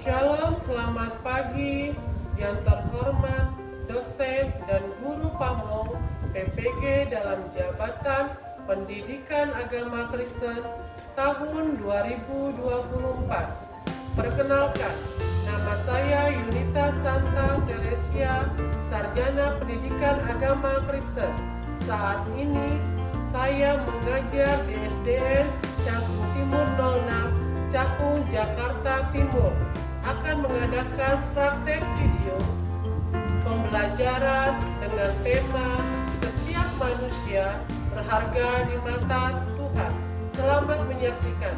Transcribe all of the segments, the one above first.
Shalom, selamat pagi yang terhormat dosen dan guru pamong PPG dalam Jabatan Pendidikan Agama Kristen tahun 2024. Perkenalkan, nama saya Yunita Santa Teresia, Sarjana Pendidikan Agama Kristen. Saat ini saya mengajar di SDN Cakung Timur 06, Cakung, Jakarta Timur. Akan mengadakan praktek video pembelajaran dengan tema setiap manusia berharga di mata Tuhan. Selamat menyaksikan.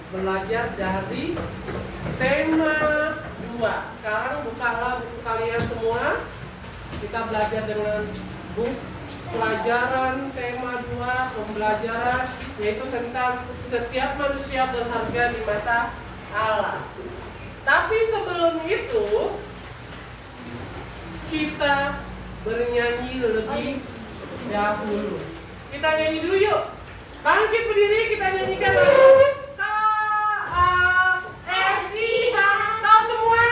Belajar dari tema 2. Sekarang bukalah buku kalian semua. Kita belajar dengan buku pelajaran tema 2 pembelajaran, yaitu tentang setiap manusia berharga di mata Allah. Tapi sebelum itu kita bernyanyi lebih dahulu. Kita nyanyi dulu yuk. Bangkit berdiri, kita nyanyikan lagu K-A-S-I-H. Tahu semua?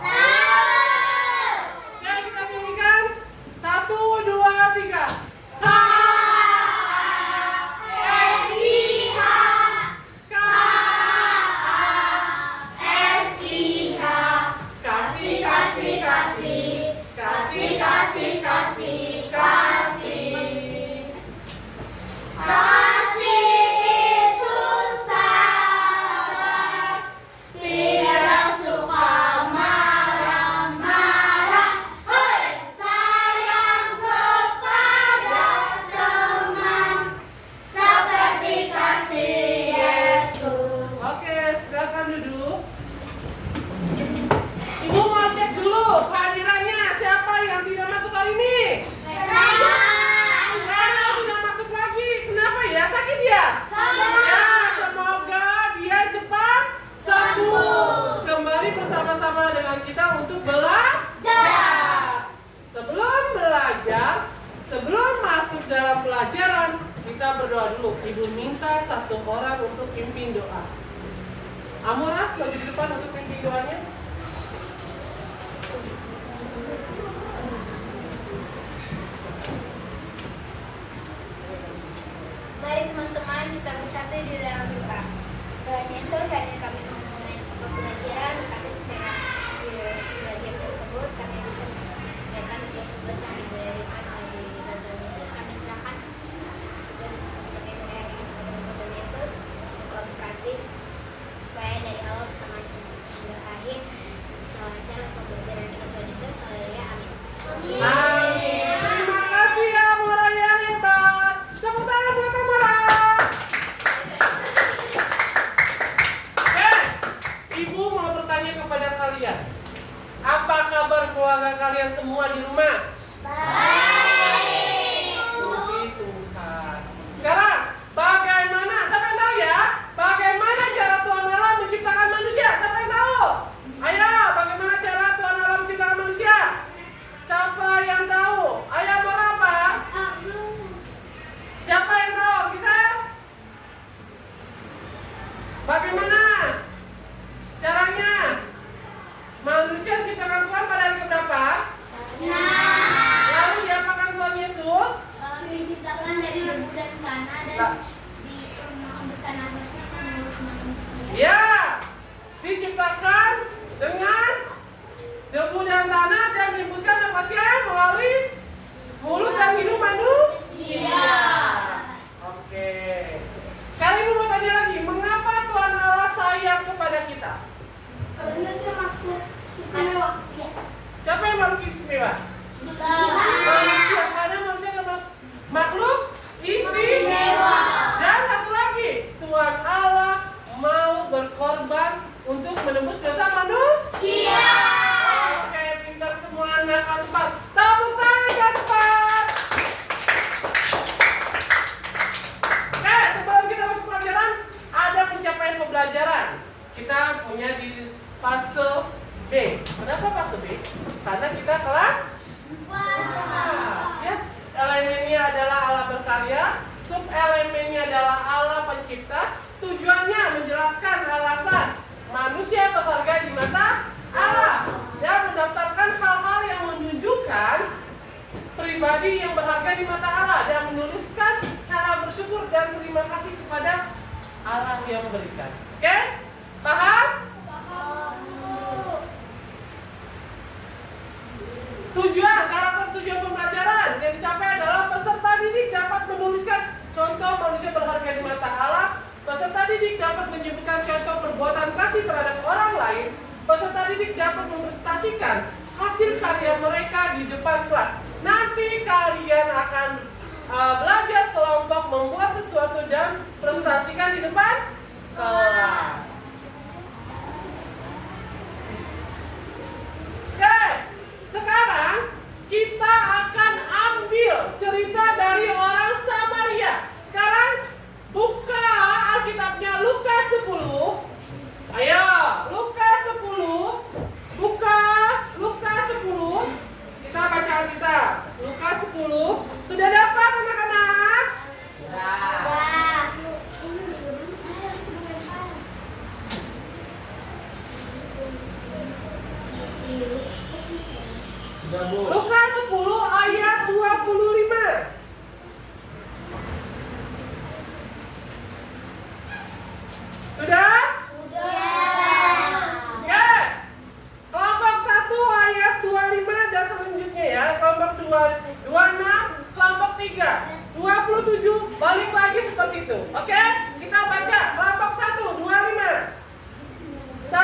Tahu. Ya, kita nyanyikan 1, 2, 3. K-A-S-I-H. K-A-S-I-H. Kasih, kasih, kasih. Kasih, kasih, kasih. Kasih. Dalam pelajaran kita berdoa dulu. Ibu minta satu orang untuk pimpin doa. Amora, maju di depan untuk pimpin doanya. Mari teman-teman kita bersatu di dalam doa. Tuhan Yesus, hari ini kami memulai pembelajaran, kami supaya di pelajaran tersebut kami bisa menyelesaikan tugas yang diberikan oleh Tuhan Yesus. Kami serahkan tugas seperti yang Tuhan Yesus berkati supaya dari awal pertama hingga akhir bisa lancar pembelajaran kita Tuhan Yesus. Haleluya, amin. Amin. Terima kasih ya Amora yang hebat. Tepuk tangan buat Amora. Ibu mau bertanya kepada kalian. kalian semua di rumah? Baik. Puji Tuhan. Sekarang, bagaimana? Siapa yang tahu ya? Bagaimana cara Tuhan Allah menciptakan manusia? Siapa yang tahu? Ayo, bagaimana cara Tuhan Allah menciptakan manusia? Siapa yang tahu? Ayo, mau apa? Siapa yang tahu? Bisa? Bagaimana caranya? Manusia diciptakan Tuhan pada hari keberapa? Lalu diapakan Tuhan Yesus? Diciptakan dari debu dan tanah dan dihembuskan nafasnya ke mulut manusia. Ya, diciptakan dengan debu dan tanah dan dihembuskan nafasnya melalui mulut dan hidung manusia. Oke. Sekarang ibu mau tanya lagi, mengapa Tuhan Allah sayang kepada kita? Karena dia makhluk istimewa. Siapa yang makhluk istimewa? Kita. Manusia, karena manusia adalah makhluk istimewa. Dan satu lagi, Tuhan Allah mau berkorban untuk menebus dosa manusia. Oke, pintar semua anak Aspat. Tepuk tangan Aspat. Oke, sebelum kita masuk pelajaran, ada pencapaian pembelajaran. Kita punya di fase B. Kenapa fase B? Karena kita kelas ya. Elemennya adalah Allah berkarya, subelemennya adalah Allah pencipta. Tujuannya menjelaskan alasan manusia berharga di mata Allah dan mendaftarkan hal-hal yang menunjukkan pribadi yang berharga di mata Allah dan menuliskan cara bersyukur dan terima kasih kepada Allah yang memberikan. Oke? Paham? Karakter tujuan pembelajaran yang dicapai adalah peserta didik dapat menuliskan contoh manusia berharga di mata Allah. Peserta didik dapat menyebutkan contoh perbuatan kasih terhadap orang lain. Peserta didik dapat mempresentasikan hasil karya mereka di depan kelas. Nanti kalian akan belajar kelompok membuat sesuatu dan presentasikan di depan kelas. Oke, sekarang kita akan ambil cerita dari orang Samaria. Sekarang buka Alkitabnya Lukas 10. Ayo, Lukas 10. Buka Lukas 10. Kita baca Alkitab. Lukas 10. Sudah dapat anak-anak? Lukas 10 ayat 25. Sudah? Ya. Kelompok 1 ayat 25 dan selanjutnya ya. Kelompok 2 26, kelompok 3 27, balik lagi seperti itu. Oke? Kita baca kelompok 1 25. 1 2 3.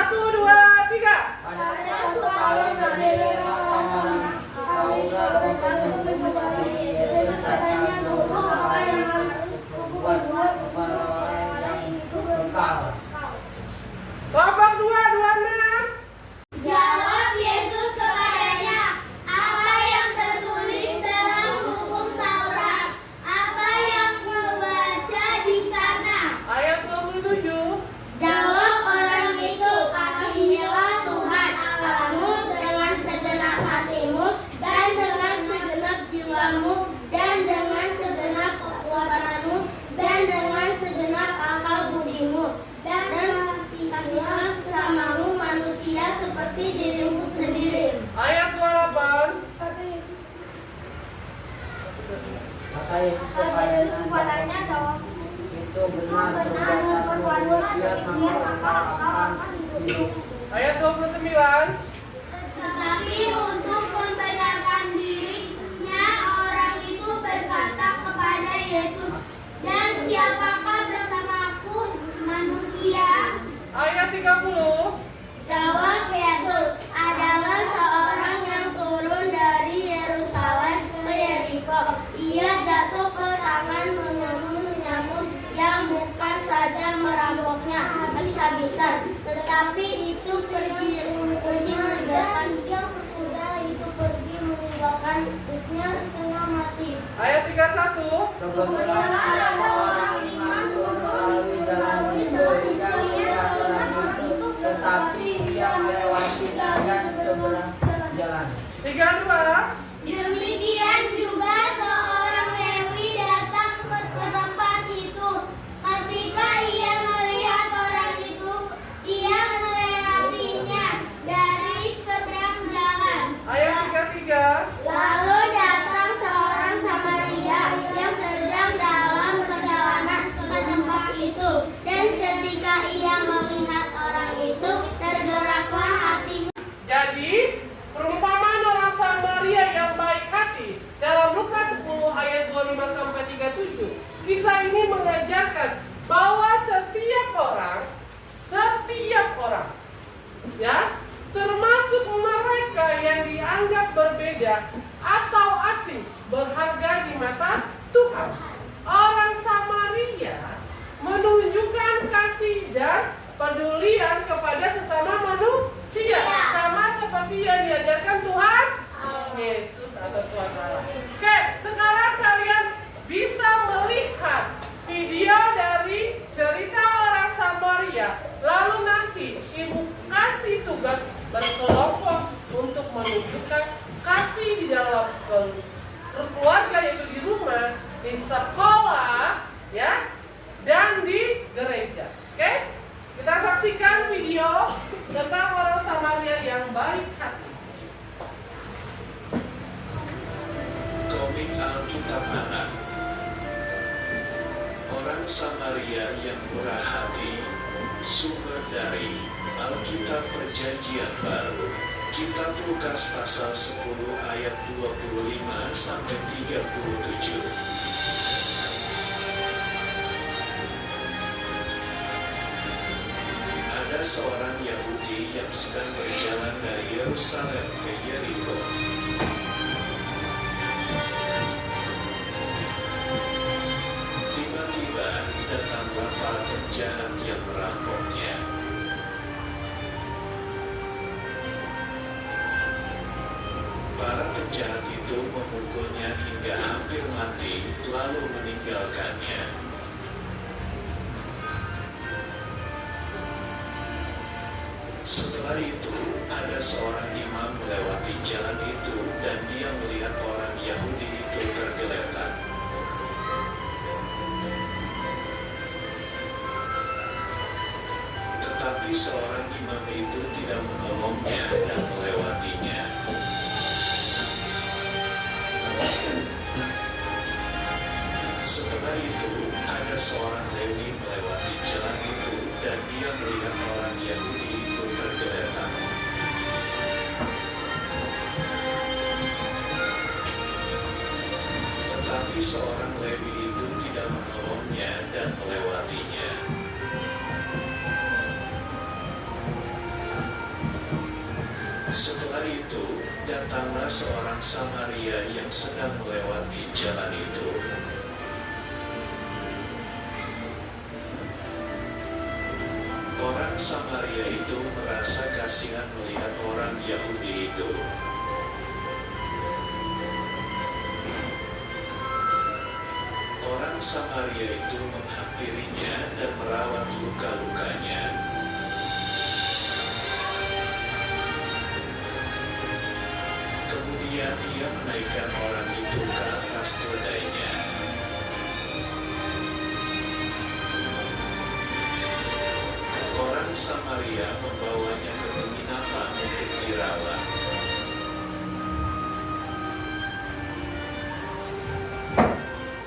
Kelompok 2 26. Jawab Yesus kepadanya, apa yang tertulis dalam hukum Taurat? Apa yang membaca di sana? Ayat 27. Jawab orang itu, kasihilah Tuhan Allahmu dengan segenap hatimu dan dengan segenap jiwamu dan dengan segenap kekuatanmu dan dengan segenap akal budimu dan kasihilah sesamamu manusia seperti dirimu sendiri. Ayat 28. Maka Yesus kepadanya, itu benar perbuatan dia maka akan hidup. Ayat 29. Tetapi untuk membenarkan dirinya, orang itu berkata kepada Yesus, dan siapakah sesamaku manusia? Ayat 30. Jawab Yesus, adalah seorang yang turun dari Yerusalem ke Yeriko. Ia jatuh ke tangan penyamun-penyamun yang bukan saja merampoknya habis-habisan, tetapi itu pergi meninggalkan kuda itu pergi selanjutnya setengah mati. Ayat 31. Kebetulan ada seorang imam melalui jalan itu yang melihat orang itu, tetapi ia melewatinya dan seberang jalan. 32. Demikian juga seorang Lewi datang ke tempat itu. Ketika ia melihat orang itu, ia melewatinya dari seberang jalan. Ayat 33. Lalu datang seorang Samaria yang sedang dalam perjalanan ke tempat itu, dan ketika ia melihat orang itu, tergeraklah hatinya. Jadi, perumpamaan orang Samaria yang baik hati dalam Lukas 10 ayat 25 sampai 37. Kisah ini mengajarkan bahwa setiap orang, ya, termasuk mereka yang dianggap berbeda atau asing, berharga di mata Tuhan. Orang Samaria menunjukkan kasih dan pedulian kepada sesama manusia, sama seperti yang diajarkan Tuhan Yesus atau Tuhan Allah. Oke, sekarang kalian bisa melihat video dari cerita orang Samaria. Lalu nanti ibu kasih tugas berkelompok untuk menunjukkan kasih di dalam keluarga, yaitu di rumah, di sekolah, ya, dan di gereja. Oke? Kita saksikan video tentang orang Samaria yang baik hati. Komik Alkitab Anak. Orang Samaria yang murah hati. Sumber dari Alkitab Perjanjian Baru, Kitab Lukas pasal 10 ayat 25 sampai 37. Ada seorang Yahudi yang sedang berjalan dari Yerusalem ke Yeriko. Tiba-tiba datanglah para penjahat yang merampoknya. Para penjahat itu memukulnya hingga hampir mati, lalu meninggalkannya. Setelah itu, ada seorang imam melewati jalan itu dan dia melihat orang Yahudi itu tergeletak. Tetapi seorang imam itu tidak menolongnya dan melewatinya. Setelah itu, ada seorang Lewi melewati jalan itu dan dia melihat orang Yahudi itu tergeletak. Tetapi seorang Lewi itu tidak menolongnya dan melewatinya. Setelah itu, datanglah seorang Samaria yang sedang melewati jalan itu. Orang Samaria itu merasa kasihan melihat orang Yahudi itu. Orang Samaria itu menghampirinya dan merawat luka-lukanya. Kemudian ia menaikkan orang itu ke atas keledainya. Orang Samaria membawanya ke penginapan untuk dirawat.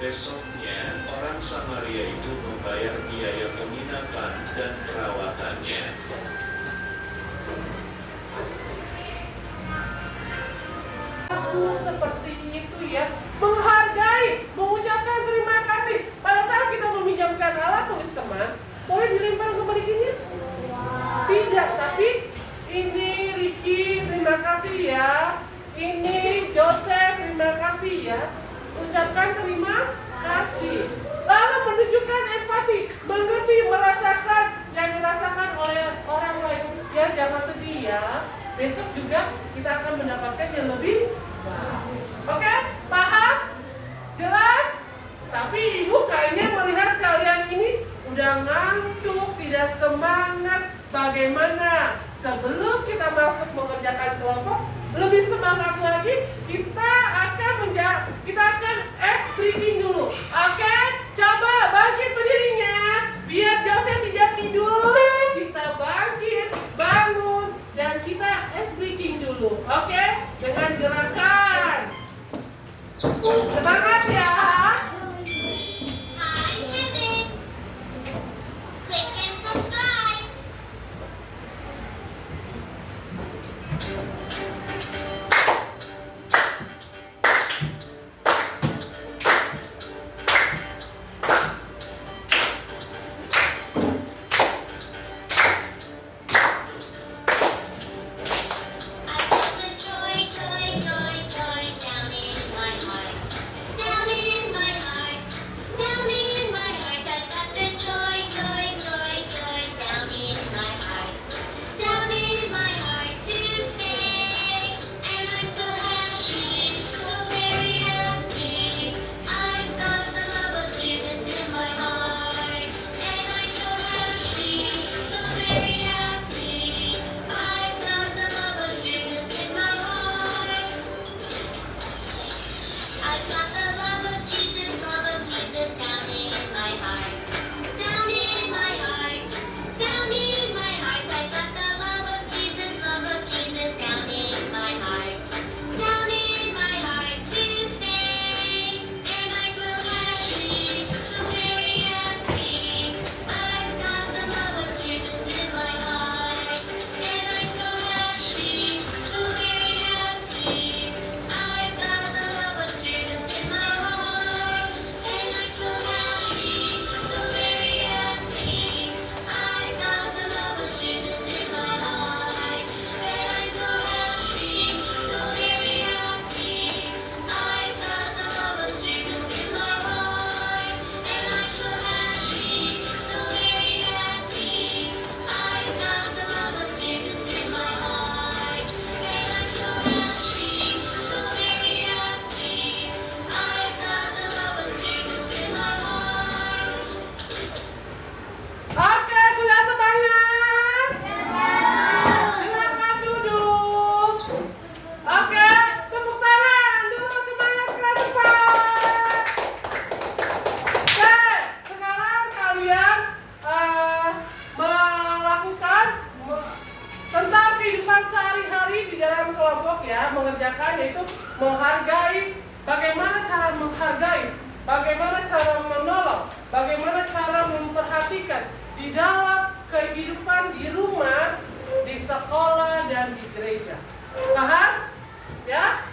Besoknya, orang Samaria itu membayar biaya penginapan dan perawatannya. Seperti itu ya, menghargai, mengucapkan terima kasih. Pada saat kita meminjamkan alat tulis teman, boleh dilempar ke balikinnya? Tidak, tapi ini Ricky, terima kasih ya. Ini Joseph, terima kasih ya. Ucapkan terima kasih. Lalu menunjukkan empati, mengerti, merasakan yang dirasakan oleh orang lain. Ya, jangan sedih ya. Besok juga kita akan mendapatkan yang lebih bagus. Oke, paham? Jelas? Tapi ibu kayaknya melihat kalian ini udah ngantuk, tidak semangat. Bagaimana? Sebelum kita masuk mengerjakan kelompok, lebih semangat lagi, kita akan ice breaking dulu. Oke? Coba bangkit berdirinya. Biar Jose tidak tidur. Kita bangkit, bangun, dan kita ice breaking dulu. Oke? Dengan gerakan. Semangat ya. Hi, Kevin. Click and subscribe. I felt the joy, joy, joy, joy down in my heart. Down in my heart. Down in my heart. I got the joy, joy, joy, joy down in my heart. Down in my heart to stay. And I'm so happy, so very happy. I've got the love of Jesus in my heart. And I'm so happy, so very happy. I've got the love of Jesus in my heart. I've got the love of Jesus down in my heart. Down in my heart. Down in my heart. I've got the love of Jesus down in my heart. Down in my heart to stay. And I'm so happy, so very happy. I've got the love of Jesus in my heart. And I'm so happy, so very happy. I've got the love of Jesus in my heart. And I'm so happy, so very happy. I've got the love of Jesus in my heart. And I'm so happy, so very happy. I've got the love of Jesus in my heart. And I'm so happy, so very happy. I've got the love of Jesus in my heart. And I'm so happy, so very happy. I've got the love of Jesus in my heart. Oke, sudah semangat? Silakan duduk. Oke, tepuk tangan dulu, semangat keras cepat. Oke, sekarang kalian melakukan tentang kehidupan sehari-hari di dalam kelompok ya, mengerjakan yaitu menghargai. Bagaimana cara menghargai, bagaimana cara menolong, bagaimana cara memperhatikan di dalam kehidupan di rumah, di sekolah, dan di gereja. Paham? Ya?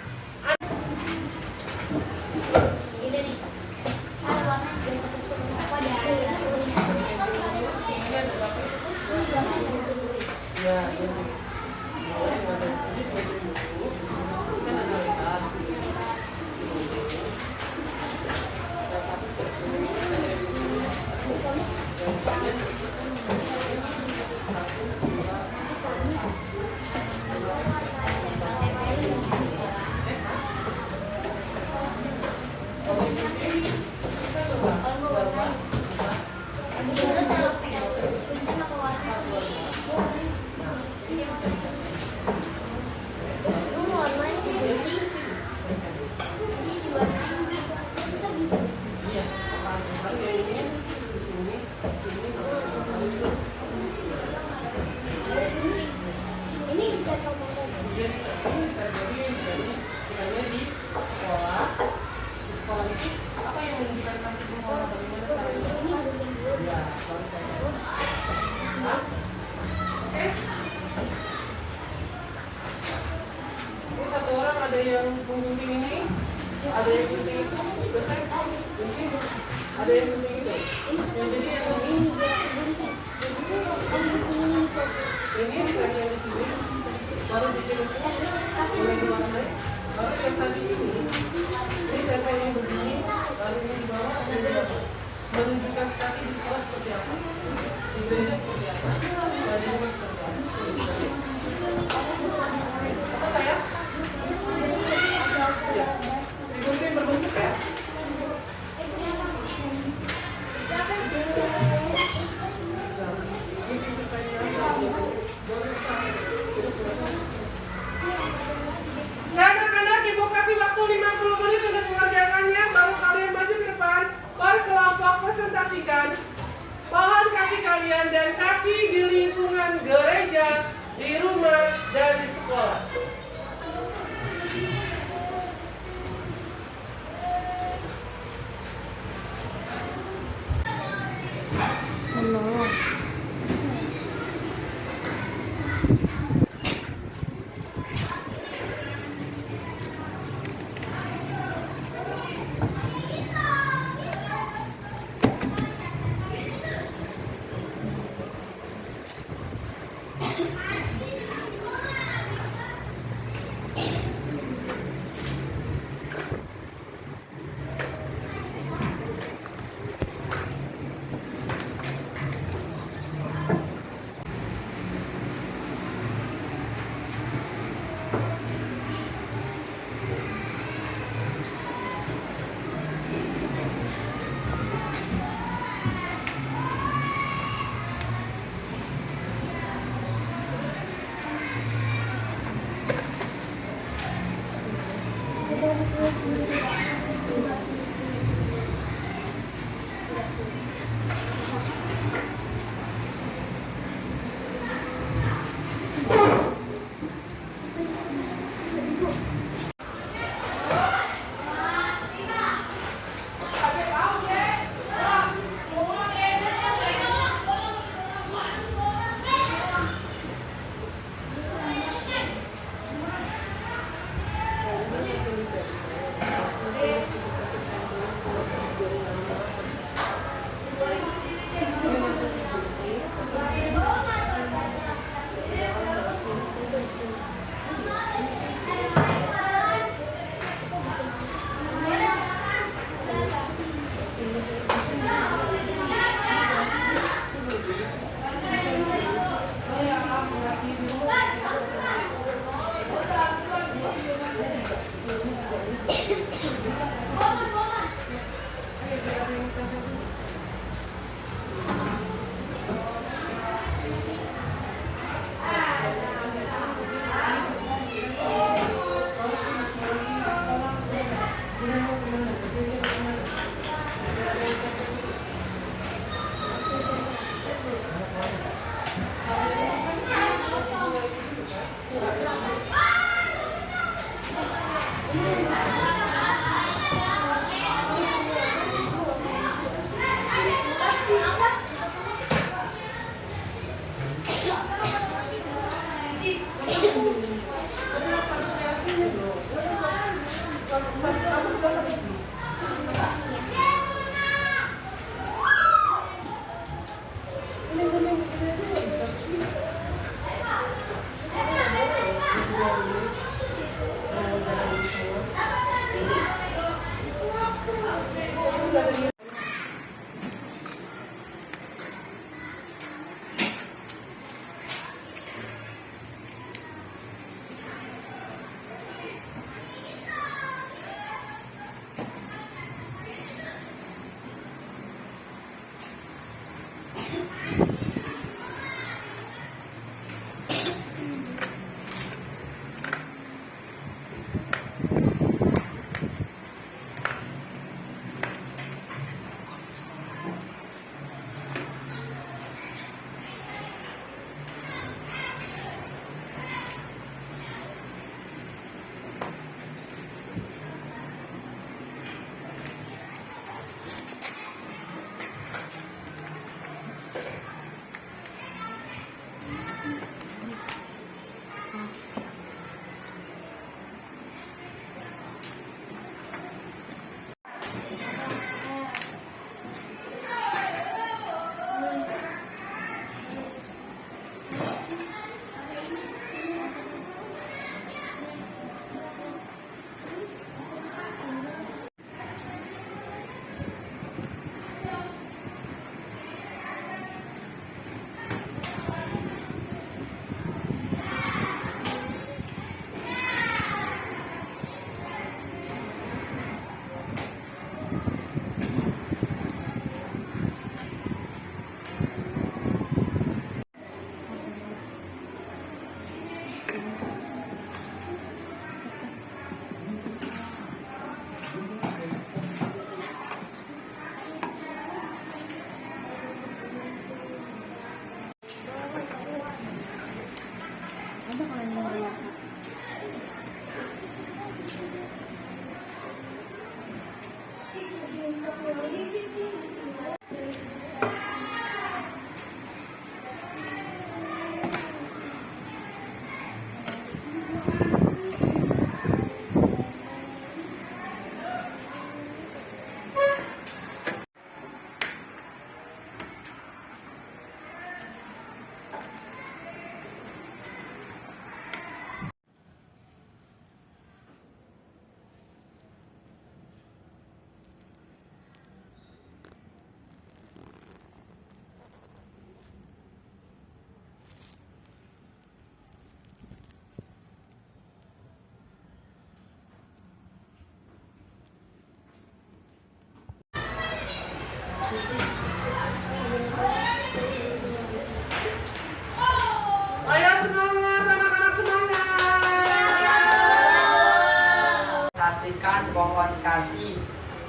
Satu orang ada yang gunting ini, ada yang gunting itu, selesai, gunting, ada yang gunting itu. Yang jadi yang ini ditanya di sini, baru bikin itu, mulai diwarnai, baru yang tadi ini ditanya yang begini, baru ini di bawah, ada di bawah. Menunjukkan kasih di sekolah seperti apa, di gereja seperti apa, dan di rumah seperti apa. Apa sayang? Ya. perhatian dan kasih di lingkungan gereja, di rumah, dan di sekolah.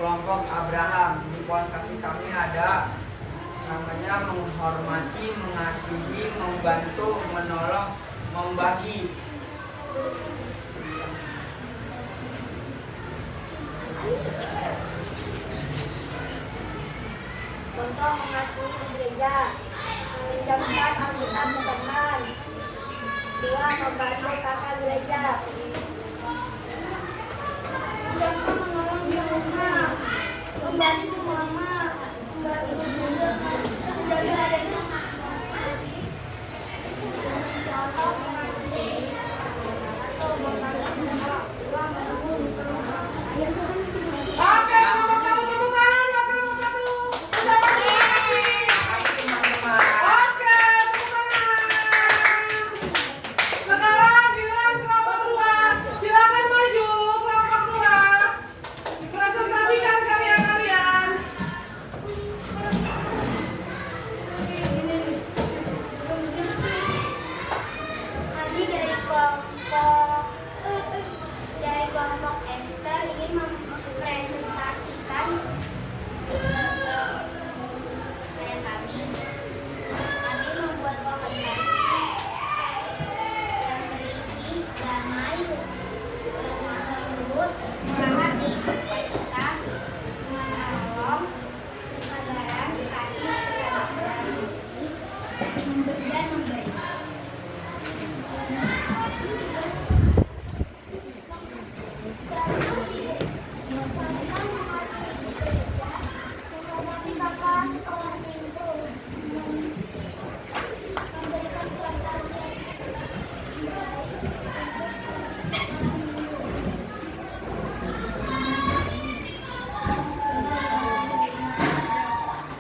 kelompok Abraham. Di pohon kasih kami ada namanya menghormati, mengasihi, membantu, menolong, membagi. Contoh mengasihi di gereja, meminjamkan Alkitab ke teman. 2. Membantu kakak gereja. Jangan menolong di rumah, membantu mama, membantu bunda, menjaga adiknya. Contoh mengasihi atau membantu orang menabung. Oke, nomor 1 tepuk tangan buat nomor 1. Selamat pagi. Makasih teman-teman. Oke, tepuk tangan. Sekarang giliran kelompok 2. Silakan maju kelompok 2. Presentasikan karya kalian. Kami dari kelompok Esther ingin mempresentasikan karya kami. Kami membuat pohon kasih yang berisi damai, lemah lembut, murah hati, sukacita, menolong, kesabaran, kasih, kesabaran, dan memberi.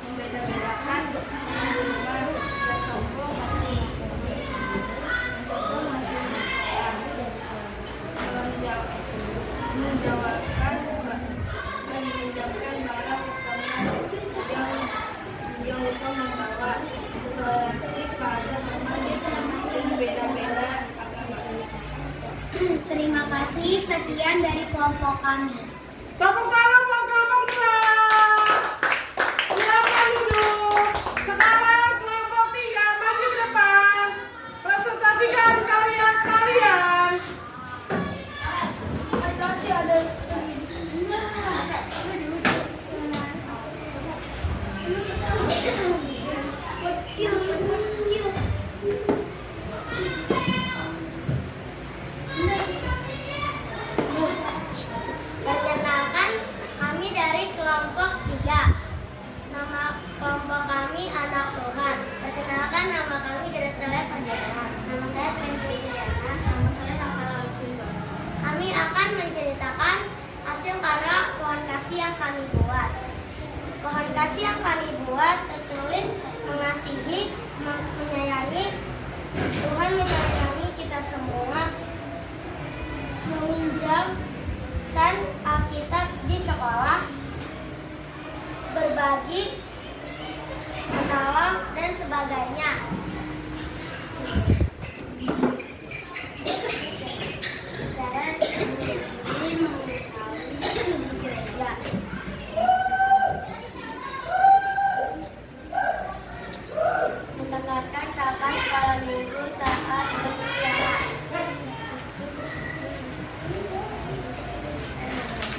Membeda-bedakan, menerima, bersombong, menjawabkan barang teman yang lupa membawa toleransi pada teman yang berbeda-beda agamanya. Terima kasih, sekian dari kelompok kami. Tepuk tangan buat kelompok 2. Silakan duduk. Sekarang kelompok 3 maju ke depan. Presentasikan karya kalian. Perkenalkan, kami dari kelompok 3. Nama kelompok kami Anak Tuhan. Perkenalkan, nama kami Gracelia Panjaitan. Nama saya Trendri Diana. Nama saya Rafael Alvino. Kami akan menceritakan hasil karya pohon kasih yang kami buat. Pohon kasih yang kami buat tertulis mengasihi, menyayangi. Tuhan menyayangi kita semua. Meminjamkan Alkitab di sekolah, berbagi, menolong, dan sebagainya. Dan ini mengetahui di gereja. Mendengarkan kapan sekolah minggu saat beristirahat.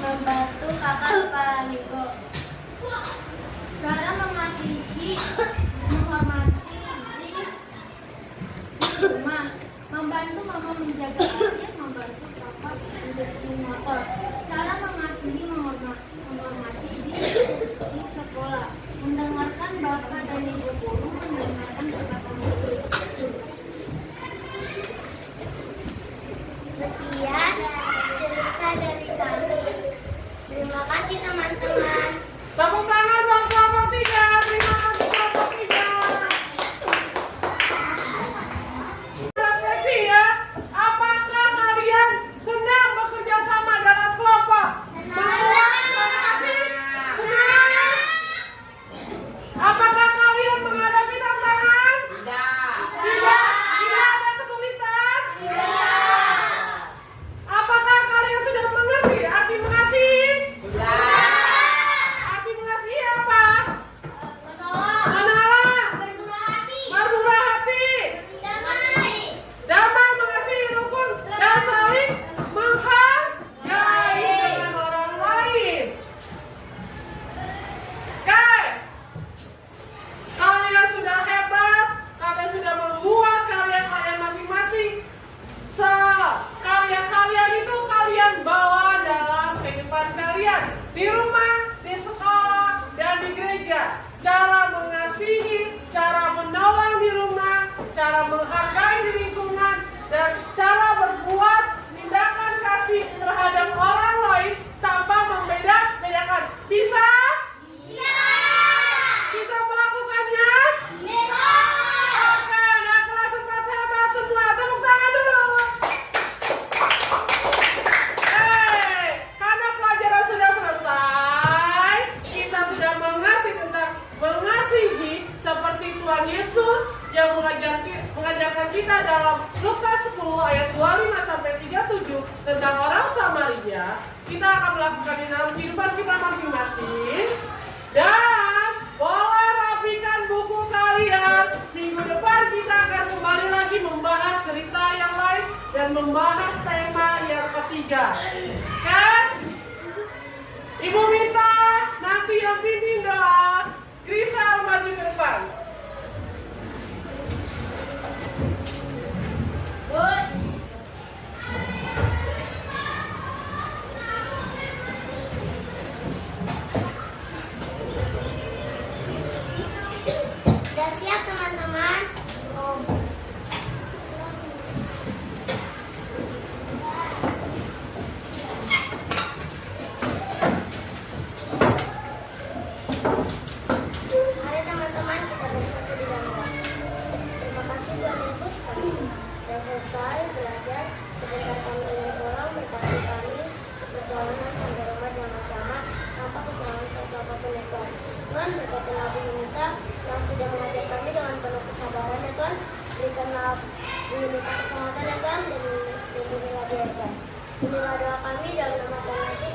Membantu kakak sekolah minggu. Cara mengasihi, menghormati, cara menghargai di lingkungan, dan cara berbuat tindakan kasih terhadap orang lain tanpa membeda-bedakan. Bisa? Bisa. Bisa melakukannya? Bisa. Oke, nah kelas 4 hebat semua. Tepuk tangan dulu. Karena pelajaran sudah selesai, kita sudah mengerti tentang mengasihi seperti Tuhan Yesus yang mengajarkan kita dalam Lukas 10 ayat 25 sampai 37 tentang orang Samaria. Kita akan melakukan di dalam kehidupan kita masing-masing. Dan boleh rapikan buku kalian. Minggu depan kita akan kembali lagi membahas cerita yang lain dan membahas tema yang ketiga. Kan? Ibu minta nanti yang pimpin doa. Krisal maju ke depan. Sudah siap teman-teman? Mari teman-teman kita bersatu di dalam doa. Terima kasih Tuhan Yesus kami sudah selesai belajar. Sebentar kami ingin pulang, berkati kami perjalanan sampai rumah dengan selamat tanpa kekurangan suatu apapun ya Tuhan. Tuhan berkatilah Bu Yunita yang sudah mengajar kami dengan penuh kesabaran ya Tuhan. Berikanlah Bu Yunita kesehatan ya Tuhan dan lindungilah dia ya Tuhan. Inilah doa kami dalam nama Tuhan Yesus.